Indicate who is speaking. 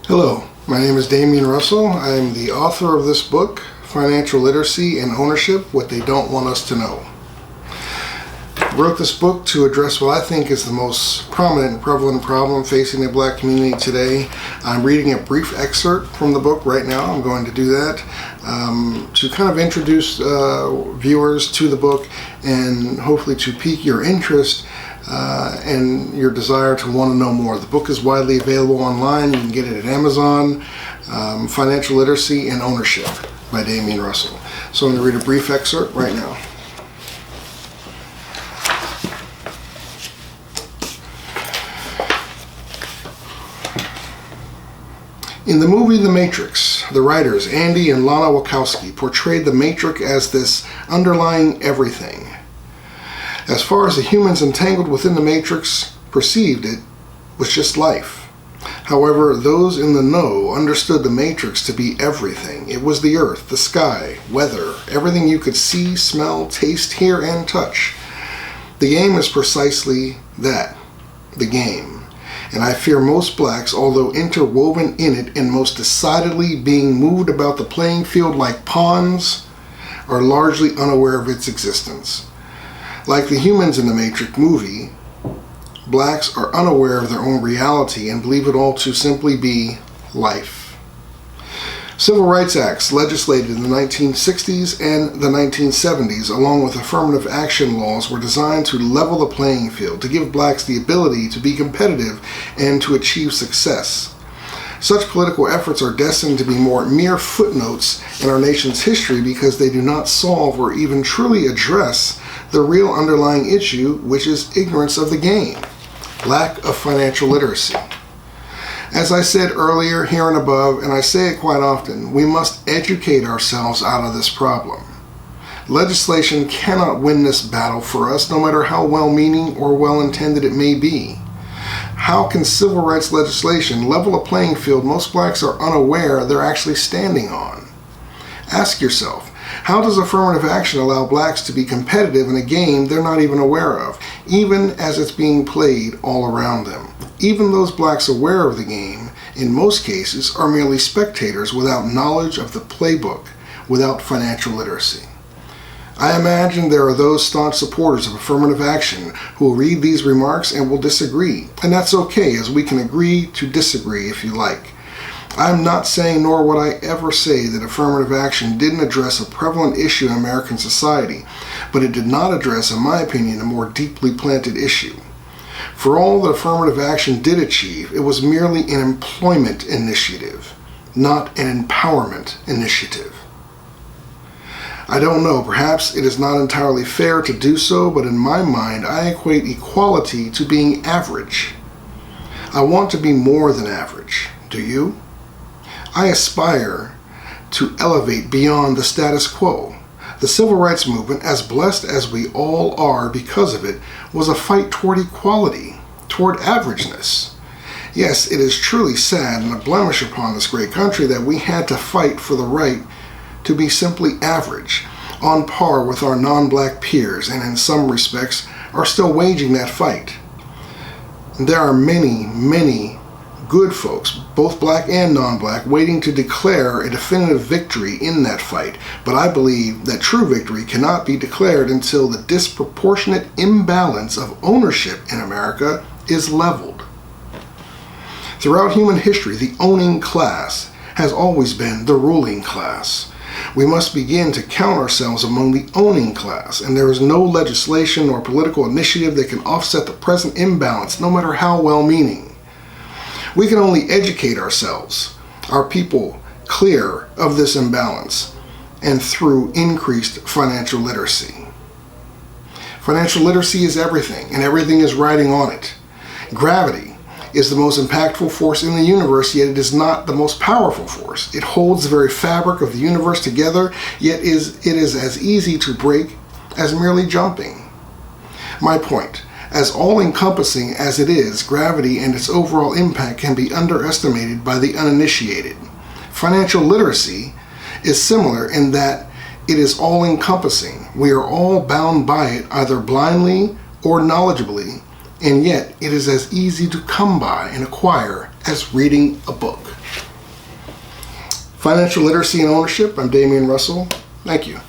Speaker 1: Hello, my name is Dameon Russell. I am the author of this book, Financial Literacy and Ownership, What They Don't Want Us to Know. I wrote this book to address what I think is the most prominent and prevalent problem facing the black community today. I'm reading a brief excerpt from the book right now. I'm going to do that to kind of introduce viewers to the book and hopefully to pique your interest and your desire to want to know more. The book is widely available online. You can get it at Amazon. Financial Literacy and Ownership by Dameon Russell. So I'm going to read a brief excerpt right now. In the movie The Matrix, the writers Andy and Lana Wachowski portrayed the Matrix as this underlying everything. As far as the humans entangled within the Matrix perceived it was just life. However, those in the know understood the Matrix to be everything. It was the earth, the sky, weather, everything you could see, smell, taste, hear, and touch. The game is precisely that, the game. And I fear most blacks, although interwoven in it and most decidedly being moved about the playing field like pawns, are largely unaware of its existence. Like the humans in the Matrix movie, blacks are unaware of their own reality and believe it all to simply be life. Civil rights acts legislated in the 1960s and the 1970s, along with affirmative action laws, were designed to level the playing field, to give blacks the ability to be competitive and to achieve success. Such political efforts are destined to be mere footnotes in our nation's history because they do not solve or even truly address the real underlying issue, which is ignorance of the game, lack of financial literacy. As I said earlier, here and above, and I say it quite often, we must educate ourselves out of this problem. Legislation cannot win this battle for us, no matter how well-meaning or well-intended it may be. How can civil rights legislation level a playing field most blacks are unaware they're actually standing on? Ask yourself, how does affirmative action allow blacks to be competitive in a game they're not even aware of, even as it's being played all around them? Even those blacks aware of the game, in most cases, are merely spectators without knowledge of the playbook, without financial literacy. I imagine there are those staunch supporters of affirmative action who will read these remarks and will disagree, and that's okay, as we can agree to disagree if you like. I'm not saying, nor would I ever say, that affirmative action didn't address a prevalent issue in American society, but it did not address, in my opinion, a more deeply planted issue. For all that affirmative action did achieve, it was merely an employment initiative, not an empowerment initiative. I don't know, perhaps it is not entirely fair to do so, but in my mind, I equate equality to being average. I want to be more than average. Do you? I aspire to elevate beyond the status quo. The civil rights movement, as blessed as we all are because of it, was a fight toward equality, toward averageness. Yes, it is truly sad and a blemish upon this great country that we had to fight for the right to be simply average, on par with our non-black peers, and in some respects are still waging that fight. There are many, many good folks, both black and non-black, waiting to declare a definitive victory in that fight, but I believe that true victory cannot be declared until the disproportionate imbalance of ownership in America is leveled. Throughout human history, the owning class has always been the ruling class. We must begin to count ourselves among the owning class, and there is no legislation or political initiative that can offset the present imbalance, no matter how well-meaning. We can only educate ourselves, our people, clear of this imbalance, and through increased financial literacy. Financial literacy is everything, and everything is riding on it. Gravity is the most impactful force in the universe, yet it is not the most powerful force. It holds the very fabric of the universe together, yet it is as easy to break as merely jumping. My point, as all-encompassing as it is, gravity and its overall impact can be underestimated by the uninitiated. Financial literacy is similar in that it is all-encompassing. We are all bound by it, either blindly or knowledgeably, and yet it is as easy to come by and acquire as reading a book. Financial Literacy and Ownership. I'm Dameon Russell. Thank you.